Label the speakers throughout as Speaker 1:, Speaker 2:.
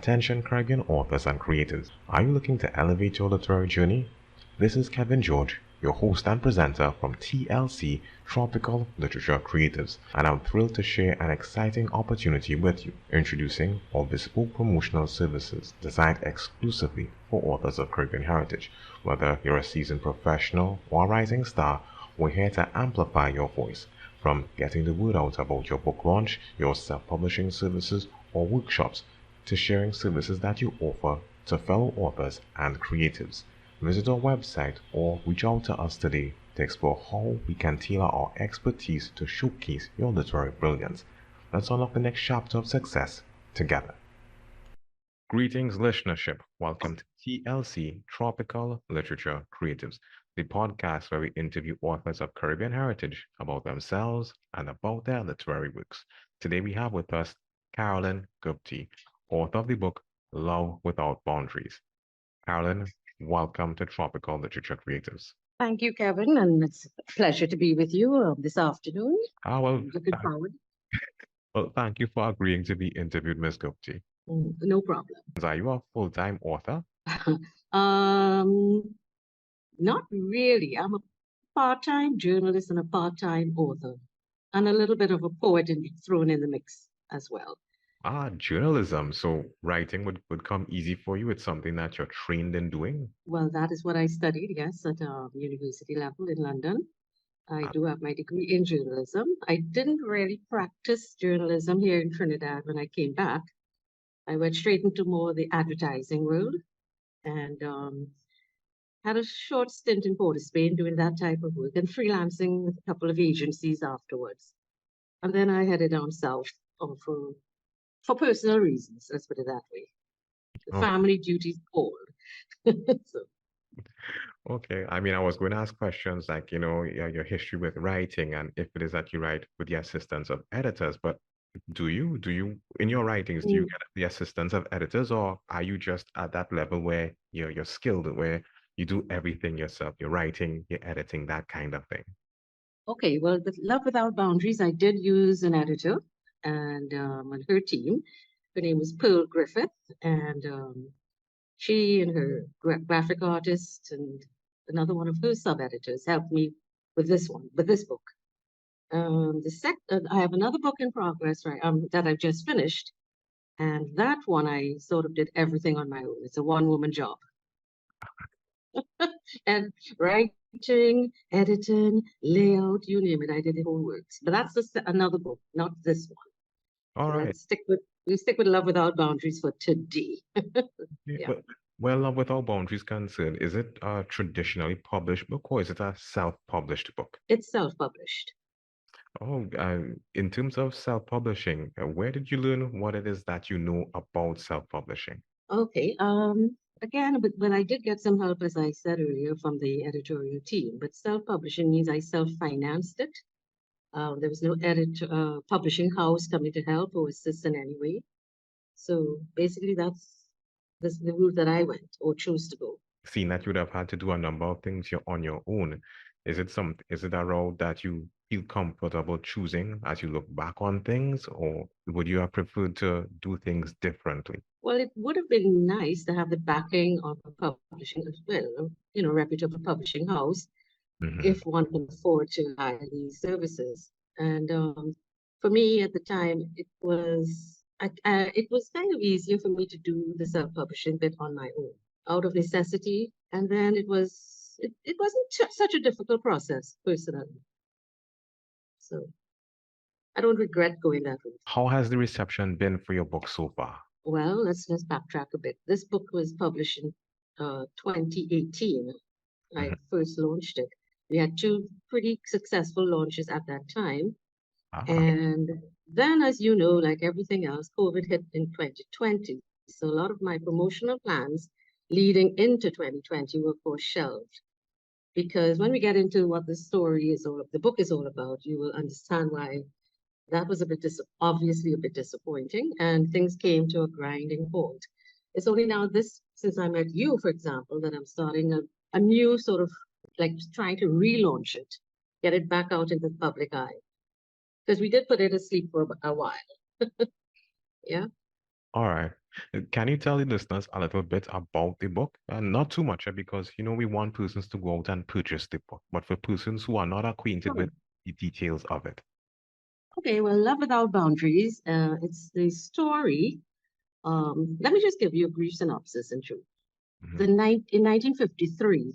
Speaker 1: Attention Caribbean authors and creators. Are you looking to elevate your literary journey? This is Kevin George, your host and presenter from TLC Tropical Literature Creatives, and I'm thrilled to share an exciting opportunity with you, introducing our bespoke promotional services designed exclusively for authors of Caribbean heritage. Whether you're a seasoned professional or a rising star, we're here to amplify your voice. From getting the word out about your book launch, your self-publishing services, or workshops, to sharing services that you offer to fellow authors and creatives. Visit our website or reach out to us today to explore how we can tailor our expertise to showcase your literary brilliance. Let's unlock the next chapter of success together. Greetings, listenership. Welcome to TLC Tropical Literature Creatives, the podcast where we interview authors of Caribbean heritage about themselves and about their literary works. Today we have with us Carolyn Gupte, author of the book Love Without Boundaries. Carolyn, welcome to Tropical Literature Creatives.
Speaker 2: Thank you, Kevin, and it's a pleasure to be with you this afternoon. Looking forward.
Speaker 1: Well, thank you for agreeing to be interviewed, Ms. Gupte.
Speaker 2: No problem.
Speaker 1: Are you a full-time author?
Speaker 2: Not really. I'm a part-time journalist and a part-time author, and a little bit of a poet thrown in the mix as well.
Speaker 1: Journalism. So writing would come easy for you. It's something that you're trained in doing?
Speaker 2: Well, that is what I studied, yes, at university level in London. I do have my degree in journalism. I didn't really practice journalism here in Trinidad when I came back. I went straight into more the advertising world and had a short stint in Port of Spain doing that type of work and freelancing with a couple of agencies afterwards. And then I headed down south for personal reasons, let's put it that way. The family duties called. So.
Speaker 1: Okay. I mean, I was going to ask questions like, your history with writing and if it is that you write with the assistance of editors, but do you, in your writings, do you get the assistance of editors, or are you just at that level where you're skilled, where you do everything yourself, you're writing, you're editing, that kind of thing?
Speaker 2: Okay, well, with Love Without Boundaries, I did use an editor and her team. Her name was Pearl Griffith, and she and her graphic artist and another one of her sub-editors helped me with this book. I have another book in progress, right, that I've just finished, and that one I sort of did everything on my own. It's a one-woman job. And writing, editing, layout, you name it, I did the whole works. But that's just another book, not this one.
Speaker 1: All right.
Speaker 2: We stick with Love Without Boundaries for today.
Speaker 1: Yeah. Well, Love Without Boundaries concerned, is it a traditionally published book or is it a self-published book?
Speaker 2: It's self-published.
Speaker 1: Oh, in terms of self-publishing, where did you learn what it is that you know about self-publishing?
Speaker 2: Okay. Again, but I did get some help, as I said earlier, from the editorial team. But self-publishing means I self-financed it. There was no publishing house coming to help or assist in any way. So basically, that's the route that I went or chose to go.
Speaker 1: Seeing that you would have had to do a number of things on your own, is it a route that you feel comfortable choosing as you look back on things, or would you have preferred to do things differently?
Speaker 2: Well, it would have been nice to have the backing of a publishing, reputable publishing house, if one can afford to hire these services. And for me at the time, it was kind of easier for me to do the self-publishing bit on my own, out of necessity. And then it wasn't such a difficult process personally. So I don't regret going that route.
Speaker 1: How has the reception been for your book so far?
Speaker 2: Well, let's backtrack a bit. This book was published in 2018. I first launched it. We had two pretty successful launches at that time. And then, as you know, like everything else, COVID hit in 2020. So a lot of my promotional plans leading into 2020 were, of course, shelved. Because when we get into what the book is all about, you will understand why that was obviously a bit disappointing, and things came to a grinding halt. It's only now since I met you, for example, that I'm starting a new sort of like trying to relaunch it, get it back out in the public eye. Because we did put it asleep for a while. Yeah.
Speaker 1: All right. Can you tell the listeners a little bit about the book? And not too much, because we want persons to go out and purchase the book, but for persons who are not acquainted
Speaker 2: Sure.
Speaker 1: with the details of it.
Speaker 2: Okay, well, Love Without Boundaries, it's the story. Let me just give you a brief synopsis and truth.
Speaker 1: Hmm.
Speaker 2: In 1953,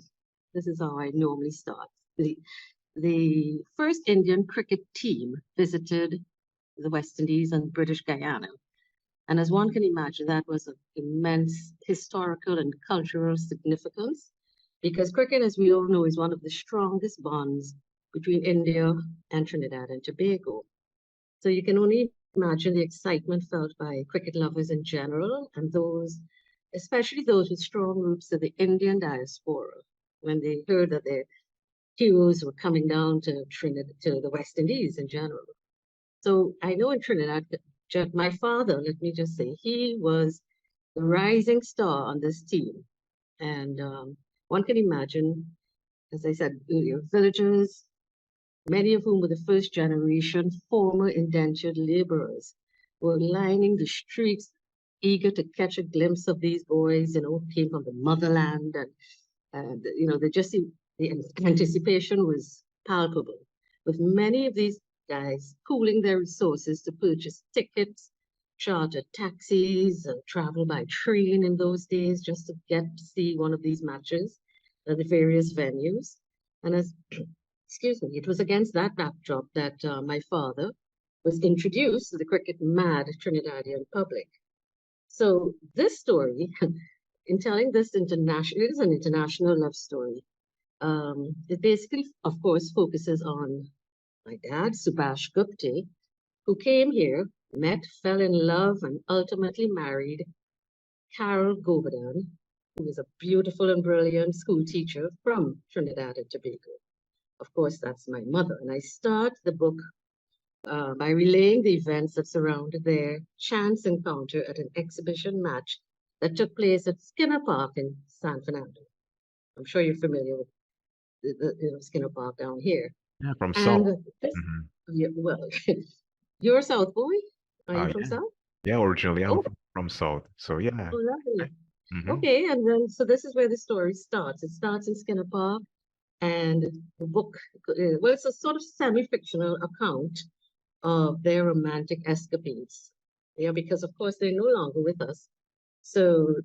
Speaker 2: this is how I normally start. The first Indian cricket team visited the West Indies and British Guyana. And as one can imagine, that was of immense historical and cultural significance because cricket, as we all know, is one of the strongest bonds between India and Trinidad and Tobago. So you can only imagine the excitement felt by cricket lovers in general and those, especially those with strong roots to the Indian diaspora, when they heard that their heroes were coming down to Trinidad, to the West Indies in general. So I know in Trinidad, my father, let me just say, he was the rising star on this team. And one can imagine, as I said earlier, villagers, many of whom were the first generation former indentured laborers, were lining the streets, eager to catch a glimpse of these boys, who came from the motherland. And the anticipation was palpable, with many of these guys pooling their resources to purchase tickets, charter taxis, travel by train in those days just to get to see one of these matches at the various venues. And as excuse me, it was against that backdrop that my father was introduced to the cricket mad Trinidadian public. So this story, in telling this international, it is an international love story. It basically, of course, focuses on my dad, Subhash Gupte, who came here, met, fell in love, and ultimately married Carol Govardhan, who is a beautiful and brilliant school teacher from Trinidad and Tobago. Of course, that's my mother. And I start the book by relaying the events that surrounded their chance encounter at an exhibition match that took place at Skinner Park in San Fernando. I'm sure you're familiar with Skinner Park down here.
Speaker 1: Yeah, from
Speaker 2: And
Speaker 1: South.
Speaker 2: this,
Speaker 1: Hmm.
Speaker 2: yeah, well, you're a South boy? Are you from
Speaker 1: Yeah.
Speaker 2: South?
Speaker 1: Yeah, originally I'm
Speaker 2: Oh,
Speaker 1: from South. So yeah.
Speaker 2: oh, lovely.
Speaker 1: Mm-hmm.
Speaker 2: Okay, and then so this is where the story starts. It starts in Skinner Park, and the book, well, it's a sort of semi-fictional account of their romantic escapades. Yeah, because of course they're no longer with us. So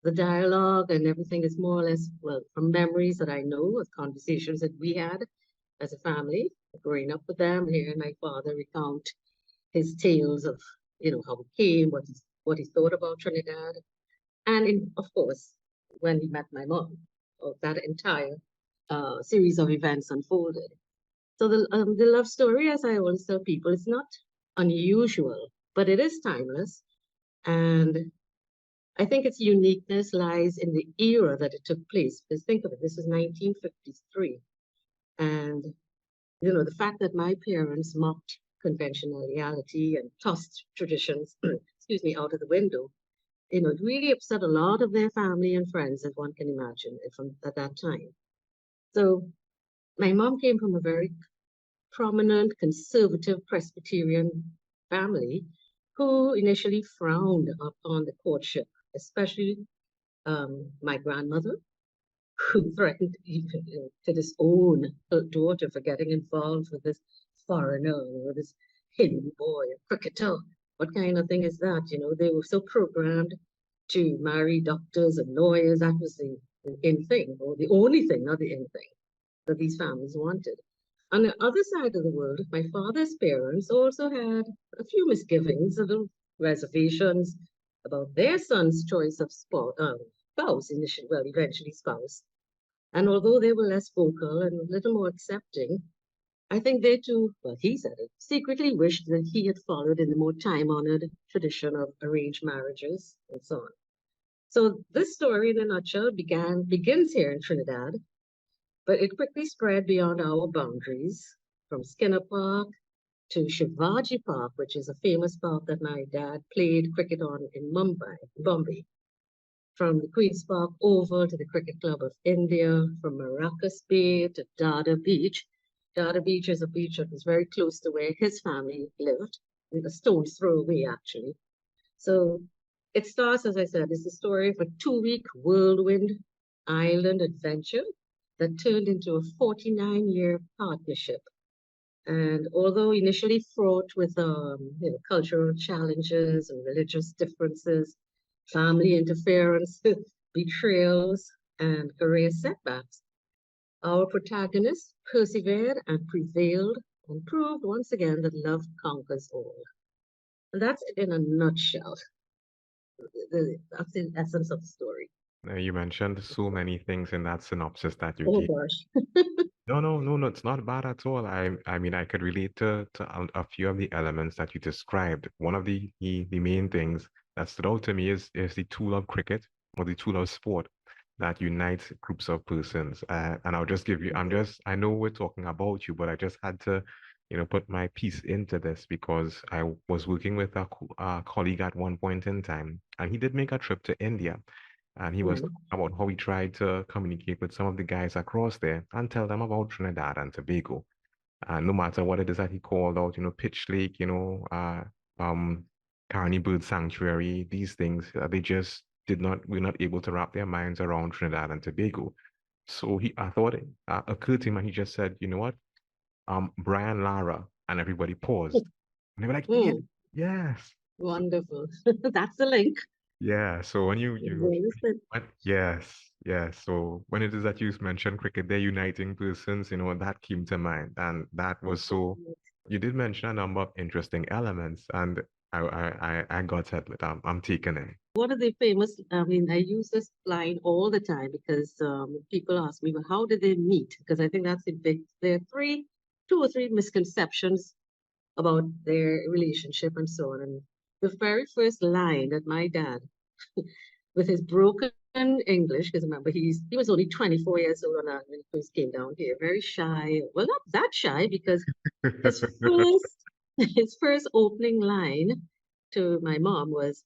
Speaker 2: the dialogue and everything is more or less, well, from memories that I know of conversations that we had as a family, growing up with them, hearing my father recount his tales of, how he came, what he thought about Trinidad. And of course, when he met my mom, that entire series of events unfolded. So the love story, as I always tell people, is not unusual, but it is timeless. And I think its uniqueness lies in the era that it took place. Because think of it, this is 1953. And, the fact that my parents mocked conventionality and tossed traditions, excuse me, out of the window, it really upset a lot of their family and friends, as one can imagine, from at that time. So my mom came from a very prominent conservative Presbyterian family who initially frowned upon the courtship, especially my grandmother, who threatened even to disown her daughter for getting involved with this foreigner, or this Hindu boy, a cricketer. What kind of thing is that? They were so programmed to marry doctors and lawyers. That was the in thing, or the only thing, not the in thing, that these families wanted. On the other side of the world, my father's parents also had a few misgivings, a little reservations about their son's choice of spouse, initially, well, eventually spouse. And although they were less vocal and a little more accepting, I think they too, well, he said it, secretly wished that he had followed in the more time-honored tradition of arranged marriages and so on. So this story, in a nutshell, begins here in Trinidad, but it quickly spread beyond our boundaries, from Skinner Park to Shivaji Park, which is a famous park that my dad played cricket on in Bombay. From the Queen's Park Oval to the Cricket Club of India, from Maracas Bay to Dada Beach. Dada Beach is a beach that was very close to where his family lived, a stone's throw away, actually. So It starts, as I said, it's a story of a 2-week whirlwind island adventure that turned into a 49-year partnership. And although initially fraught with cultural challenges and religious differences, family interference, betrayals, and career setbacks, our protagonist persevered and prevailed and proved once again that love conquers all. And that's it in a nutshell. That's the essence of the story.
Speaker 1: You mentioned so many things in that synopsis that you
Speaker 2: Oh
Speaker 1: gave.
Speaker 2: gosh.
Speaker 1: No, it's not bad at all. I mean, I could relate to a few of the elements that you described. One of the main things that stood out to me is the tool of cricket or the tool of sport that unites groups of persons. And I'll just give you, I know we're talking about you, but I just had to, put my piece into this because I was working with a colleague at one point in time, and he did make a trip to India. And he was
Speaker 2: Right.
Speaker 1: talking about how he tried to communicate with some of the guys across there and tell them about Trinidad and Tobago. And no matter what it is that he called out, Pitch Lake, um, Carney Bird Sanctuary, these things, they just were not able to wrap their minds around Trinidad and Tobago. So I thought it occurred to him and he just said, you know what? Brian Lara, and everybody paused. And they were like, yeah,
Speaker 2: Mm,
Speaker 1: yes.
Speaker 2: wonderful. That's the link.
Speaker 1: Yeah, so when
Speaker 2: Very simple.
Speaker 1: yes. So when it is that you mentioned cricket, they're uniting persons, that came to mind, and that was so. You did mention a number of interesting elements, and I got it. But I'm taking it.
Speaker 2: One of the famous, I mean, I use this line all the time because people ask me, well, how did they meet? Because I think that's there are two or three misconceptions about their relationship and so on. And the very first line that my dad, with his broken English, because remember he was only 24 years old when he first came down here, very shy. Well, not that shy because his first his first opening line to my mom was,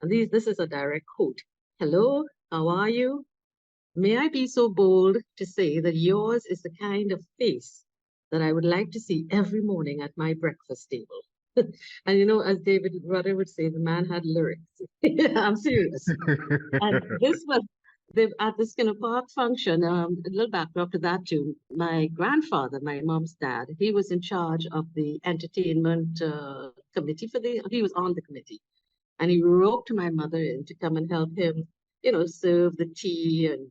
Speaker 2: and this is a direct quote: "Hello, how are you? May I be so bold to say that yours is the kind of face that I would like to see every morning at my breakfast table." And as David Rudder would say, the man had lyrics. I'm serious. And this was at the Skinner Park function. A little backdrop to that too. My grandfather, my mom's dad, he was in charge of the entertainment committee he was on the committee. And he roped my mother in to come and help him, serve the tea and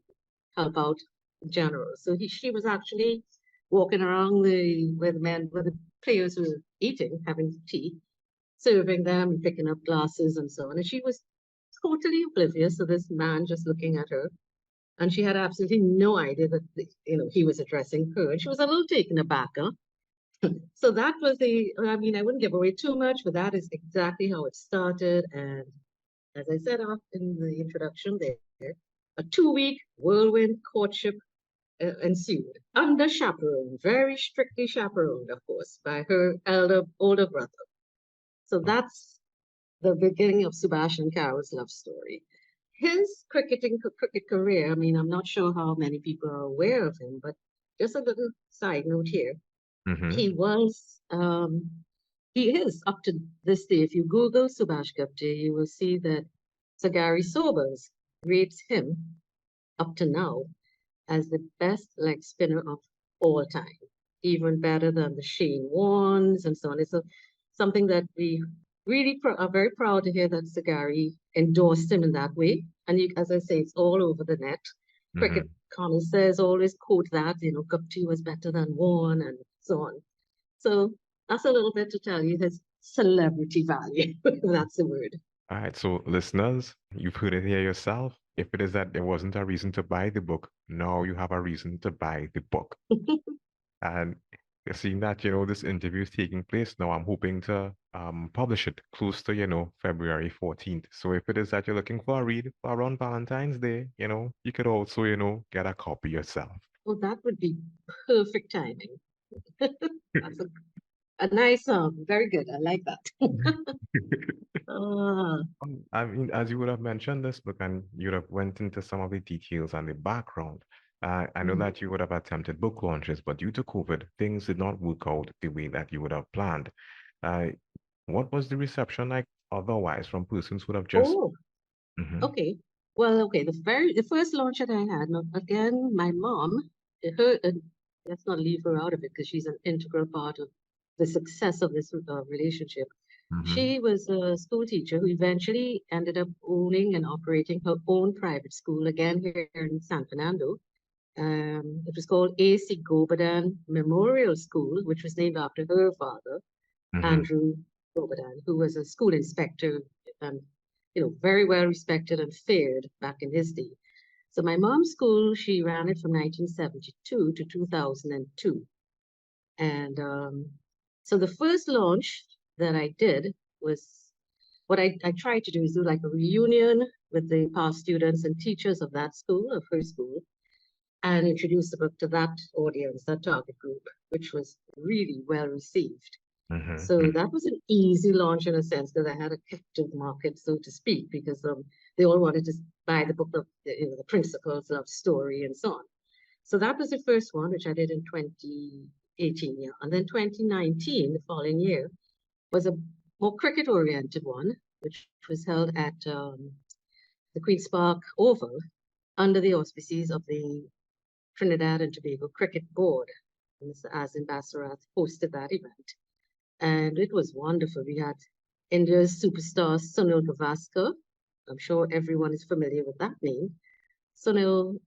Speaker 2: help out in general. So she was actually walking around where the players were eating, having tea, serving them and picking up glasses and so on. And she was totally oblivious to this man just looking at her. And she had absolutely no idea that he was addressing her. And she was a little taken aback. Huh? So that was I mean, I wouldn't give away too much, but that is exactly how it started. And as I said in the introduction there, a 2-week whirlwind courtship ensued under chaperone, very strictly chaperoned, of course, by her older brother. So that's the beginning of Subhash and Carol's love story. His cricket career, I mean, I'm not sure how many people are aware of him, but just a little side note here.
Speaker 1: Mm-hmm.
Speaker 2: He is up to this day. If you Google Subhash Gupte, you will see that Sir Gary Sobers rates him up to now as the best leg spinner of all time, even better than the Shane Warnes and so on. It's something that we really are very proud to hear that Sir Gary endorsed him in that way. And as I say, it's all over the net. Cricket connoisseurs always quote that, Gupte was better than Warne and so on. So that's a little bit to tell you his celebrity value, if that's the word.
Speaker 1: All right, so listeners, you've heard it here yourself. If it is that there wasn't a reason to buy the book, now you have a reason to buy the book. And seeing that, this interview is taking place now, I'm hoping to publish it close to, February 14th. So if it is that you're looking for a read around Valentine's Day, you could also, get a copy yourself.
Speaker 2: Oh, that would be perfect timing. That's a nice song. Very good. I like that.
Speaker 1: I mean, as you would have mentioned this book and you would have went into some of the details and the background, I know that you would have attempted book launches, but due to COVID, things did not work out the way that you would have planned. What was the reception like otherwise from persons who would have just
Speaker 2: Okay. Well, okay. The first launch that I had, now, again, my mom, her, let's not leave her out of it because she's an integral part of the success of this relationship. She was a school teacher who eventually ended up owning and operating her own private school, again here in San Fernando. It was called A.C. Gobadan Memorial School, which was named after her father, Andrew Gobadan, who was a school inspector and very well respected and feared back in his day. So my mom's school, she ran it from 1972 to 2002. And so the first launch that I did was what I tried to do is do like a reunion with the past students and teachers of that school, of her school, and introduce the book to that audience, that target group, which was really well received. So that was an easy launch in a sense because I had a captive market, so to speak, because they all wanted to buy the book of the principles of story and so on. So that was the first one, which I did in 2018, yeah. And then 2019, the following year, was a more cricket-oriented one, which was held at the Queen's Park Oval under the auspices of the Trinidad and Tobago Cricket Board. And Mr. Azim Basarath hosted that event. And it was wonderful. We had India's superstar Sunil Gavaskar. I'm sure everyone is familiar with that name. Sunil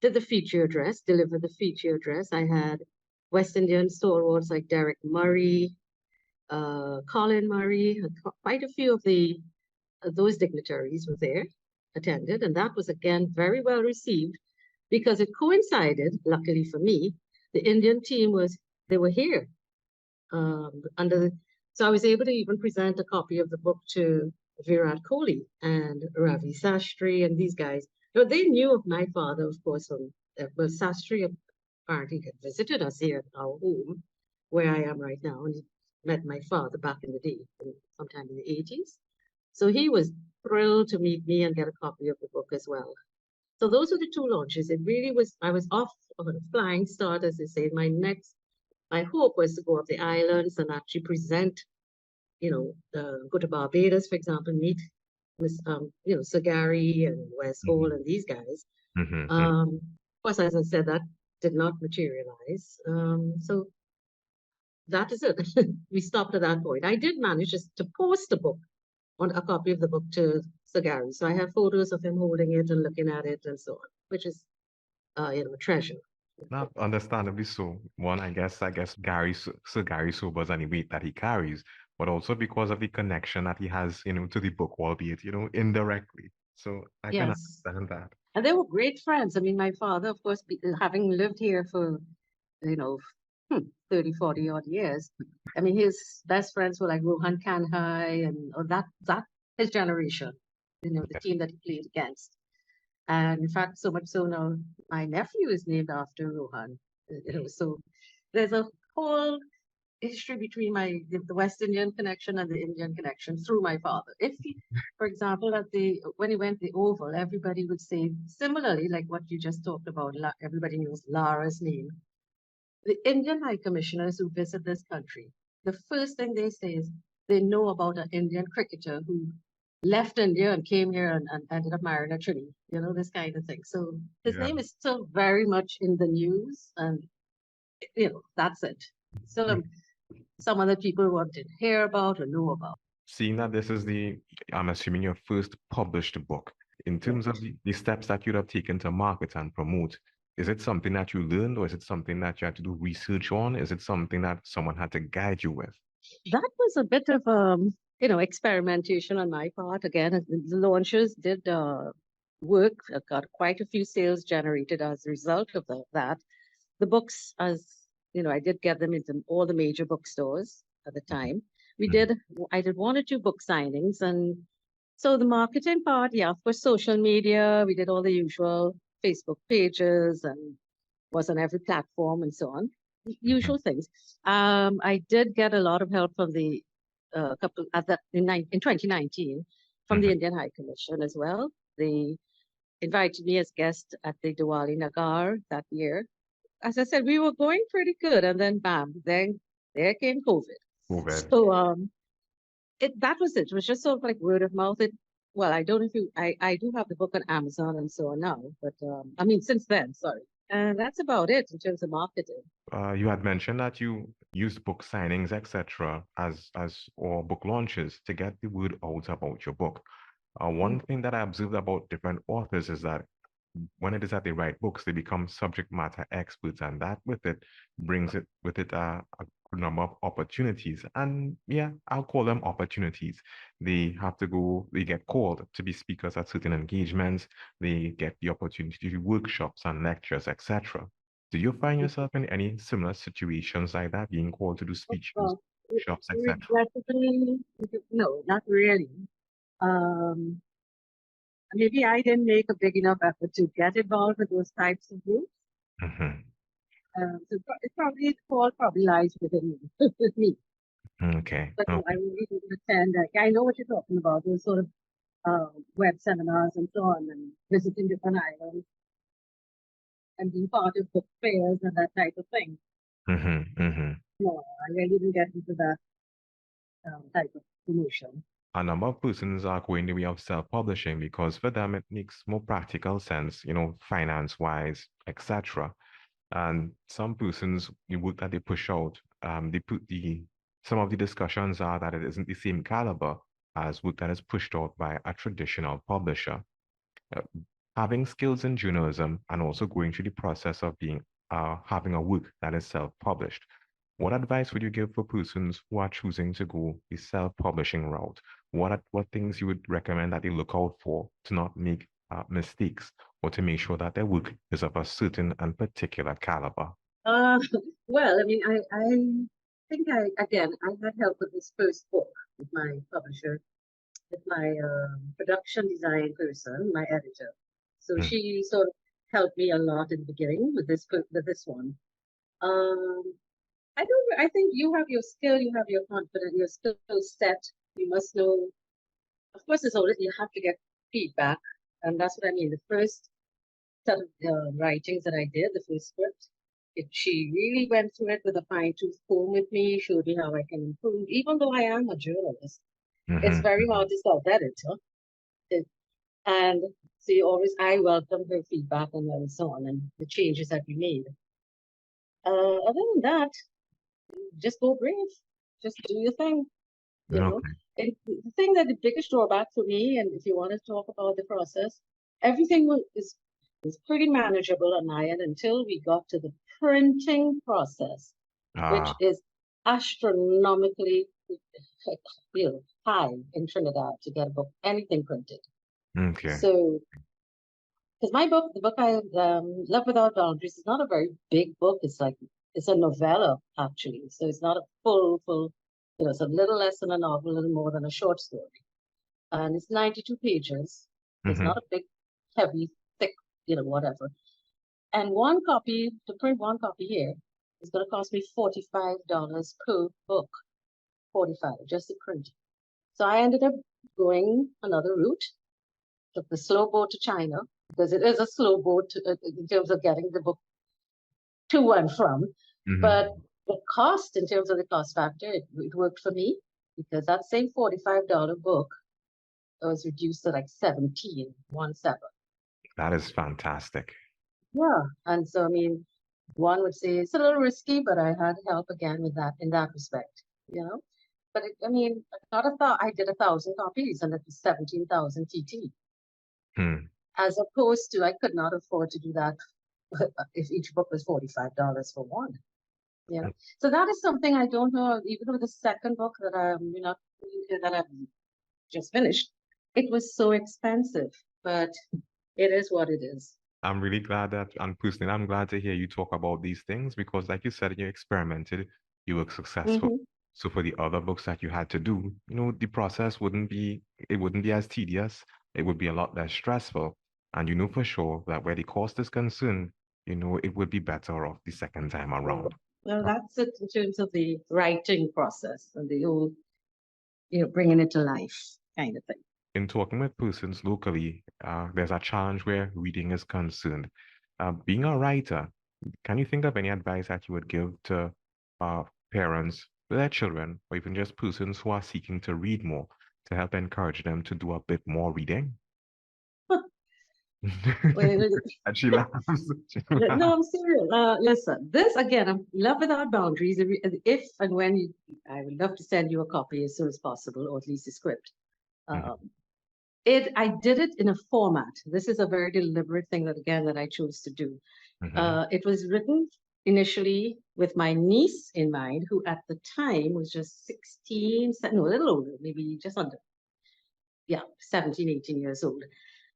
Speaker 2: did the feature address, delivered the feature address. I had West Indian stalwarts like Derek Murray, Colin Murray, quite a few of those dignitaries were there, attended, and that was again very well received because it coincided, luckily for me, the Indian team they were here so I was able to even present a copy of the book to Virat Kohli and Ravi Sastry and these guys. They knew of my father, of course, from Sastry apparently had visited us here at our home, where I am right now, and he met my father back in the day, sometime in the 80s. So he was thrilled to meet me and get a copy of the book as well. So those were the two launches. It really was, I was off on a flying start, as they say. My hope was to go up the islands and actually present, go to Barbados, for example, meet with, Sir Gary and Wes Hall and these guys. Of course, as I said, that did not materialize. So that is it. We stopped at that point. I did manage to post a copy of the book to Sir Gary. So I have photos of him holding it and looking at it and so on, which is, a treasure.
Speaker 1: Not understandably so. One, I guess Sir Gary Sobers and the weight that he carries, but also because of the connection that he has, to the book, albeit, indirectly. So I can
Speaker 2: Yes.
Speaker 1: understand that.
Speaker 2: And they were great friends. I mean, my father, of course, having lived here for, 30, 40 odd years, I mean, his best friends were like Rohan Kanhai and that his generation, the team that he played against. And in fact, so much so now, my nephew is named after Rohan. So there's a whole history between the West Indian connection and the Indian connection through my father. For example, when he went the Oval, everybody would say similarly, like what you just talked about. Everybody knows Lara's name. The Indian high commissioners who visit this country, the first thing they say is they know about an Indian cricketer who left India and came here and ended up marrying a Trini, this kind of thing. So his name is still very much in the news, and that's it. Still some other people want to hear about or know about.
Speaker 1: Seeing that this is I'm assuming your first published book, in terms of the steps that you'd have taken to market and promote, is it something that you learned, or is it something that you had to do research on? Is it something that someone had to guide you with?
Speaker 2: That was a bit of experimentation on my part. Again, the launches did work. I got quite a few sales generated as a result of that. The books, I did get them into all the major bookstores at the time. I did one or two book signings, and so the marketing part, yeah, for social media, we did all the usual Facebook pages and was on every platform and so on, usual things. I did get a lot of help from the couple at that in 2019 from the Indian High Commission as well. They invited me as guest at the Diwali Nagar that year. As I said, we were going pretty good, and then bam, then there came COVID. So that was it. It was just sort of like word of mouth. well, I don't know if you, I do have the book on Amazon and so on now, but I mean, since then, sorry. And that's about it in terms of marketing.
Speaker 1: You had mentioned that you used book signings, etc., as or book launches to get the word out about your book. One thing that I observed about different authors is that when it is that they write books, they become subject matter experts, and that with it brings it with it a number of opportunities. And yeah, I'll call them opportunities. They have to go, they get called to be speakers at certain engagements. They get the opportunity to do workshops and lectures, etc. Do you find yourself in any similar situations like that, being called to do speeches,
Speaker 2: Well,
Speaker 1: workshops, etc.?
Speaker 2: regrettably, no, not really. Um, Maybe I didn't make a big enough effort to get involved with those types of groups.
Speaker 1: Mm-hmm.
Speaker 2: So it probably, the fault probably lies within me, with me.
Speaker 1: Okay.
Speaker 2: But no, I
Speaker 1: Okay.
Speaker 2: really didn't attend. I know what you're talking about, those sort of web seminars and so on, and visiting different islands and being part of book fairs and that type of thing.
Speaker 1: Mm-hmm. Mm-hmm.
Speaker 2: No, I really didn't get into that type of promotion.
Speaker 1: A number of persons are going the way of self-publishing because for them it makes more practical sense, finance-wise, etc. And some persons, the work that they push out, some of the discussions are that it isn't the same caliber as work that is pushed out by a traditional publisher. Uh, Having skills in journalism and also going through the process of having a work that is self-published. What advice would you give for persons who are choosing to go the self-publishing route? What things you would recommend that they look out for to not make mistakes or to make sure that their work is of a certain and particular caliber?
Speaker 2: Uh, well, I mean, I think again, I had help with this first book with my publisher, with my production design person, my editor. So
Speaker 1: Mm,
Speaker 2: she sort of helped me a lot in the beginning with this one. Um, I think you have your skill, you have your confidence, your skill set. You must know. Of course, it's always you have to get feedback, and that's what I mean. The first set of writings that I did, the first script, she really went through it with a fine-tooth comb with me, showed me how I can improve, even though I am a journalist. It's
Speaker 1: mhm,
Speaker 2: very
Speaker 1: mhm.
Speaker 2: hard to self-edit, huh? And so you always, I welcome her feedback and so on, and the changes that we made. Other than that, just go brave, just do your thing, you know.
Speaker 1: Okay.
Speaker 2: And the thing that the biggest drawback for me, and if you want to talk about the process, everything is pretty manageable on my end until we got to the printing process, which
Speaker 1: Ah,
Speaker 2: is astronomically, high in Trinidad to get a book, anything printed.
Speaker 1: okay.
Speaker 2: So, because my book, the book I Love Without Boundaries, is not a very big book. It's a novella actually, so it's not a full. It's a little less than a novel, a little more than a short story, and it's 92 pages. So it's
Speaker 1: Mm-hmm.
Speaker 2: not a big, heavy, thick, whatever. And one copy to print one copy here is going to cost me $45 per book, 45 just to print. So I ended up going another route, took the slow boat to China because it is a slow boat in terms of getting the book to and from.
Speaker 1: Mm-hmm.
Speaker 2: But the cost, in terms of the cost factor, it worked for me because that same $45 book was reduced to like 17, 1 7.
Speaker 1: That is fantastic.
Speaker 2: Yeah. And so, I mean, one would say it's a little risky, but I had help again with that in that respect, you know. But I mean, I did 1,000 copies and it was 17,000 TT,
Speaker 1: Hmm.
Speaker 2: as opposed to I could not afford to do that if each book was $45 for one. You know, so that is something I don't know. Even with the second book that I've just finished, it was so expensive, but it is what it is.
Speaker 1: I'm really glad and personally, I'm glad to hear you talk about these things because, like you said, you experimented, you were successful.
Speaker 2: Mm-hmm.
Speaker 1: So for the other books that you had to do, the process it wouldn't be as tedious. It would be a lot less stressful. And you know for sure that where the cost is concerned, it would be better off the second time around.
Speaker 2: Well, that's it in terms of the writing process and the whole, bringing it to life kind of thing.
Speaker 1: In talking with persons locally, there's a challenge where reading is concerned. Being a writer, can you think of any advice that you would give to parents, their children, or even just persons who are seeking to read more, to help encourage them to do a bit more reading?
Speaker 2: Well,
Speaker 1: And she laughs. She laughs.
Speaker 2: no, I'm serious. Listen, this again, I'm Love Without Boundaries. If and when you, I would love to send you a copy as soon as possible, or at least a script.
Speaker 1: Mhm,
Speaker 2: Um, I did it in a format. This is a very deliberate thing that I chose to do.
Speaker 1: mhm,
Speaker 2: It was written initially with my niece in mind, who at the time was just 16, no, a little older, maybe just under, yeah, 17, 18 years old.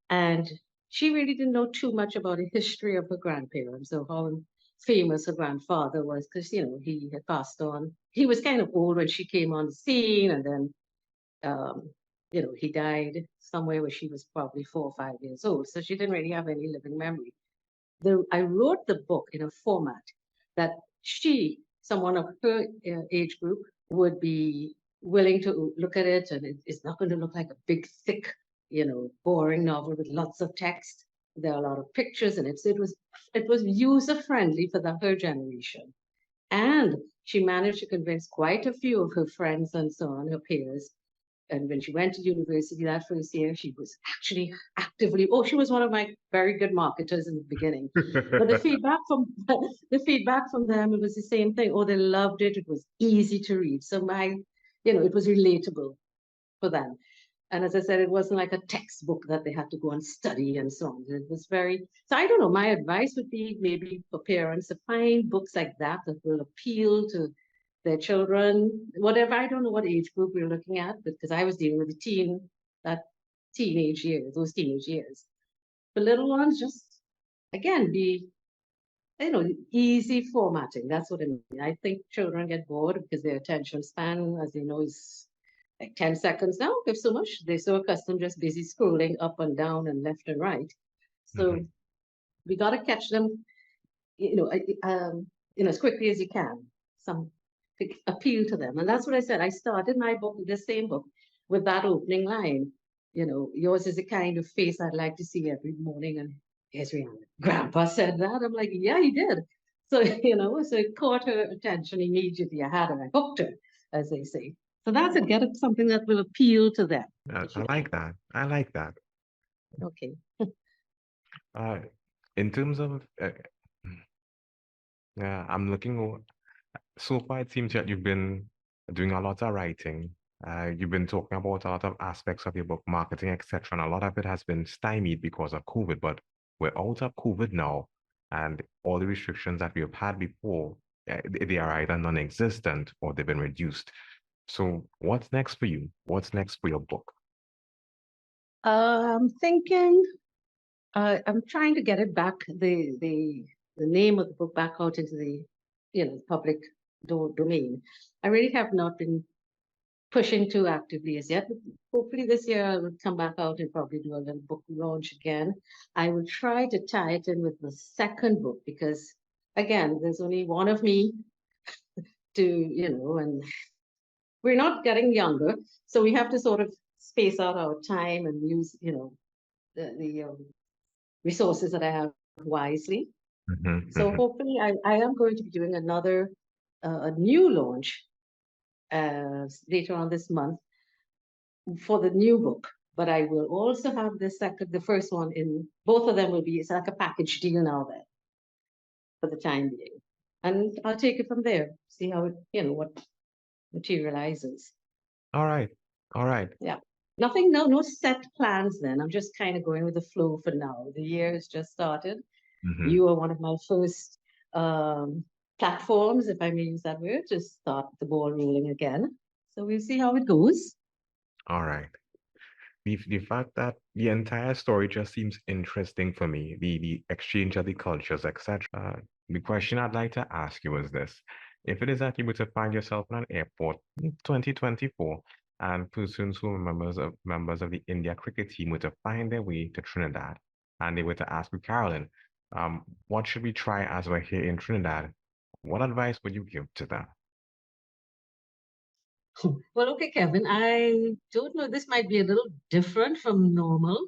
Speaker 2: And she really didn't know too much about the history of her grandparents or how famous her grandfather was, because, he had passed on. He was kind of old when she came on the scene, and then, um, he died somewhere where she was probably 4 or 5 years old. So she didn't really have any living memory. I wrote the book in a format that someone of her age group, would be willing to look at it, and it's not going to look like a big, thick, boring novel with lots of text. There are a lot of pictures in it, so it was user friendly for her generation. And she managed to convince quite a few of her friends and so on, her peers. And when she went to university that first year, she was actually she was one of my very good marketers in the beginning. But the feedback from them, it was the same thing. Oh, they loved it. It was easy to read. So it was relatable for them. And as I said, it wasn't like a textbook that they had to go and study and so on. It was so I don't know. My advice would be maybe for parents to find books like that will appeal to their children, whatever. I don't know what age group we're looking at, because I was dealing with those teenage years. The little ones, just again, be, easy formatting. That's what I mean. I think children get bored because their attention span, as you know, is like 10 seconds now, if so much. They're so accustomed just busy scrolling up and down and left and right. So
Speaker 1: mhm,
Speaker 2: we got to catch them, as quickly as you can. Some to appeal to them. And that's what I said. I started my book, the same book, with that opening line. Yours is the kind of face I'd like to see every morning. And here's Rihanna. Grandpa said that. I'm like, yeah, he did. So, so it caught her attention immediately. I had her, I hooked her, as they say. So that's it. Get it something that will appeal to them, if
Speaker 1: I
Speaker 2: you can.
Speaker 1: like that. I like that.
Speaker 2: Okay.
Speaker 1: Uh, in terms of, yeah, I'm looking. So far, it seems that you've been doing a lot of writing. You've been talking about a lot of aspects of your book, marketing, etc., and a lot of it has been stymied because of COVID. But we're out of COVID now, and all the restrictions that we've had before, they are either non-existent or they've been reduced. So, what's next for you? What's next for your book?
Speaker 2: I'm thinking, I'm trying to get it back, the name of the book back out into the, public domain. I really have not been pushing too actively as yet. But hopefully this year I will come back out and probably do a little book launch again. I will try to tie it in with the second book, because again, there's only one of me and we're not getting younger, so we have to sort of space out our time and use, the resources that I have wisely.
Speaker 1: Mhm,
Speaker 2: So
Speaker 1: mhm.
Speaker 2: hopefully I am going to be doing a new launch later on this month for the new book. But I will also have the first one in, both of them will be, it's like a package deal now there for the time being. And I'll take it from there, see how it, what materializes.
Speaker 1: All right, all right.
Speaker 2: Yeah. Nothing, no set plans then. I'm just kind of going with the flow for now. The year has just started.
Speaker 1: Mhm.
Speaker 2: You are one of my first platforms, if I may use that word, to start the ball rolling again. So we'll see how it goes.
Speaker 1: All right. The fact that the entire story just seems interesting for me, the exchange of the cultures, etc. The question I'd like to ask you is this. If it is that you were to find yourself in an airport in 2024 and persons who are members of the India cricket team were to find their way to Trinidad and they were to ask you, Carolyn, what should we try as we're here in Trinidad? What advice would you give to them?
Speaker 2: Well, okay, Kevin, I don't know. This might be a little different from normal,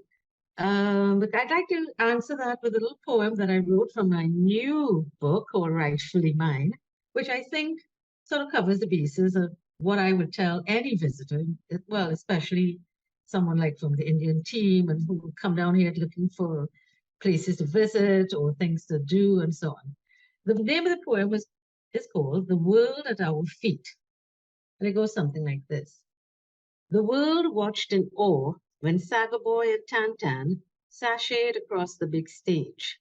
Speaker 2: but I'd like to answer that with a little poem that I wrote from my new book called Writefully Mine, which I think sort of covers the bases of what I would tell any visitor, well, especially someone like from the Indian team and who will come down here looking for places to visit or things to do and so on. The name of the poem is called The World at Our Feet. And it goes something like this. The world watched in awe when Sagaboy and Tantan sashayed across the big stage.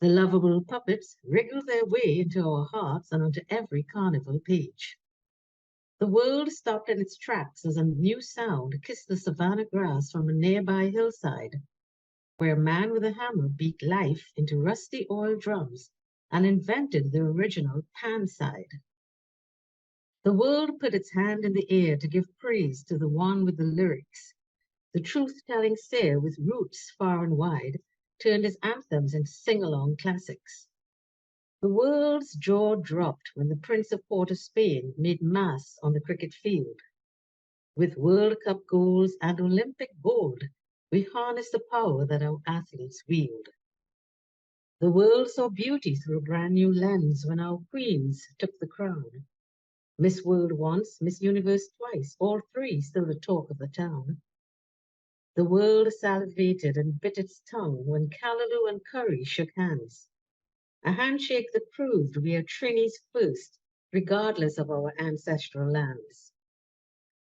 Speaker 2: The lovable puppets wriggled their way into our hearts and onto every carnival page. The world stopped in its tracks as a new sound kissed the savanna grass from a nearby hillside, where a man with a hammer beat life into rusty oil drums and invented the original pan side. The world put its hand in the air to give praise to the one with the lyrics. The truth-telling seer with roots far and wide turned his anthems into sing-along classics. The world's jaw dropped when the Prince of Port of Spain made mass on the cricket field. With World Cup goals and Olympic gold, we harnessed the power that our athletes wield. The world saw beauty through a brand new lens when our queens took the crown. Miss World once, Miss Universe twice, all three still the talk of the town. The world salivated and bit its tongue when Callaloo and Curry shook hands. A handshake that proved we are Trini's first, regardless of our ancestral lands.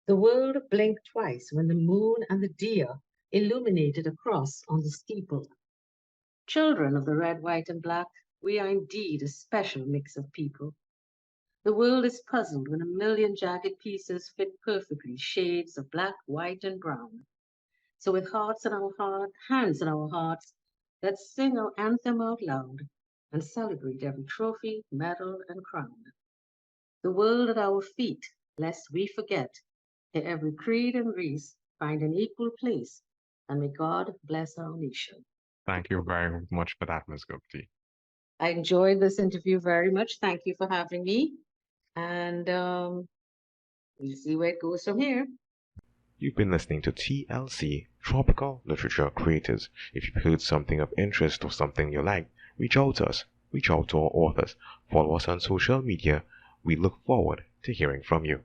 Speaker 2: The world blinked twice when the moon and the deer illuminated a cross on the steeple. Children of the red, white, and black, we are indeed a special mix of people. The world is puzzled when a million jagged pieces fit perfectly shades of black, white, and brown. So with hearts in our heart, hands in our hearts, let's sing our anthem out loud and celebrate every trophy, medal, and crown. The world at our feet, lest we forget, may every creed and race find an equal place, and may God bless our nation.
Speaker 1: Thank you very much for that, Ms. Gupte.
Speaker 2: I enjoyed this interview very much. Thank you for having me. And we'll see where it goes from here.
Speaker 1: You've been listening to TLC, Tropical Literature Creators. If you've heard something of interest or something you like, reach out to us. Reach out to our authors. Follow us on social media. We look forward to hearing from you.